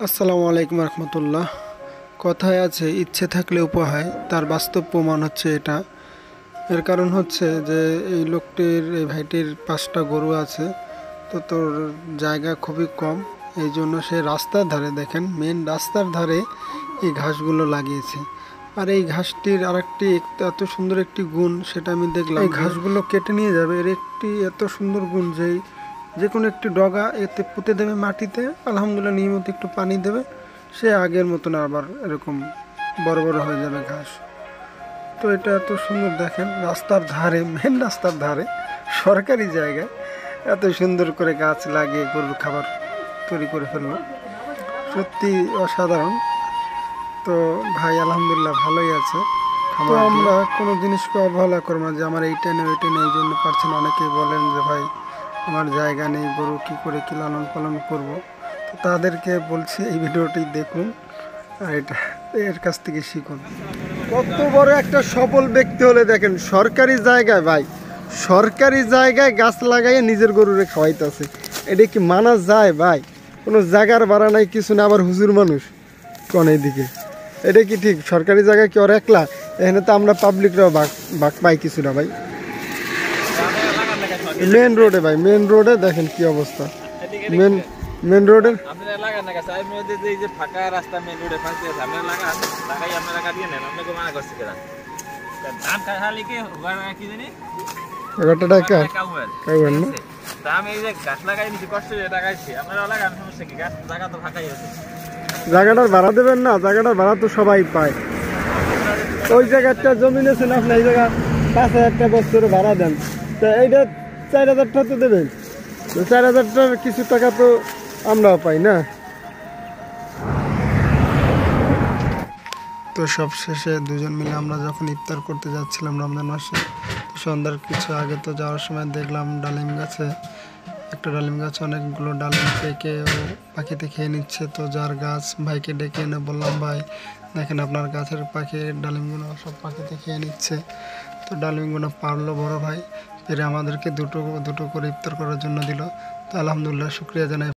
আসসালামু আলাইকুম রহমতুল্লাহ। কথায় আছে ইচ্ছে থাকলে উপায় হয়, তার বাস্তব প্রমাণ হচ্ছে এটা। এর কারণ হচ্ছে যে এই লোকটির, এই ভাইটির 5টা গরু আছে, তো তোর জায়গা খুবই কম, এই জন্য সে রাস্তার ধারে, দেখেন মেন রাস্তার ধারে এই ঘাসগুলো লাগিয়েছে। আর এই ঘাসটির আরেকটি এত সুন্দর একটি গুণ, সেটা আমি দেখলাম, এই ঘাসগুলো কেটে নিয়ে যাবে, এর একটি এত সুন্দর গুণ যে কোনো একটি ডগা এতে পুঁতে দেবে মাটিতে, আলহামদুলিল্লাহ নিয়মিত একটু পানি দেবে, সে আগের মতন আবার এরকম বড় বড় হয়ে যাবে ঘাস। তো এটা এত সুন্দর, দেখেন রাস্তার ধারে, মেন রাস্তার ধারে সরকারি জায়গায় এত সুন্দর করে গাছ লাগিয়ে গরুর খাবার তৈরি করে ফেললো, সত্যি অসাধারণ। তো ভাই আলহামদুলিল্লাহ ভালোই আছে। তো আমরা কোনো জিনিসকে অবহেলা করবো না যে আমার এইটা নেই ওইটা নেই, এই জন্য পারছেন। অনেকেই বলেন যে ভাই আমার জায়গা নেই, গরু কি করে কি লালন পালন করব। তো তাদেরকে বলছি এই ভিডিওটি দেখুন আর এটা এর কাছ থেকে শিখুন। কত বড় একটা সফল ব্যক্তি হলে দেখেন সরকারি জায়গায়, ভাই সরকারি জায়গায় গাছ লাগাইয়ে নিজের গরুরে খাওয়াইতেছে, এটা কি মানা যায় ভাই? কোনো জায়গার ভাড়া নাই, কিছু না, আবার হুজুর মানুষ কোন এইদিকে, এটা কি ঠিক? সরকারি জায়গায় কি ওর একলা? এখানে তো আমরা পাবলিকরাও ভাগ পাই কিছু না ভাই। মেন রোডে ভাই, মেন রোডে দেখেন কি অবস্থা। মেন রোডের জায়গাটার ভাড়া দেবেন না, জায়গাটার ভাড়া তো সবাই পায়। ওই জায়গাটা জমি নিয়েছেন আপনি, এই জায়গা 5,000 টাকা বছরে ভাড়া দেন, তা এইটা 4,000 টাকা তো দেবেন, 4,000 টাকার কিছু টাকা তো আমরাও পাই না। তো সব শেষে দুজন মিলে আমরা যখন ইফতার করতে যাচ্ছিলাম রমজান মাসে, সন্ধ্যার কিছু আগে, তো যাওয়ার সময় দেখলাম ডালিম গাছে, একটা ডালিম গাছে অনেকগুলো ডালিম পেকে ও পাখিতে খেয়ে নিচ্ছে। তো যার গাছ, ভাইকে ডেকে এনে বললাম, ভাই দেখেন আপনার গাছের পাখি ডালিমগুলো সব পাখিতে খেয়ে নিচ্ছে। তো ডালিমগুলো পারলো বড় ভাই, পেরে আমাদেরকে দুটো করে ইফতার করার জন্য দিল। তো আলহামদুলিল্লাহ শুকরিয়া জানাই।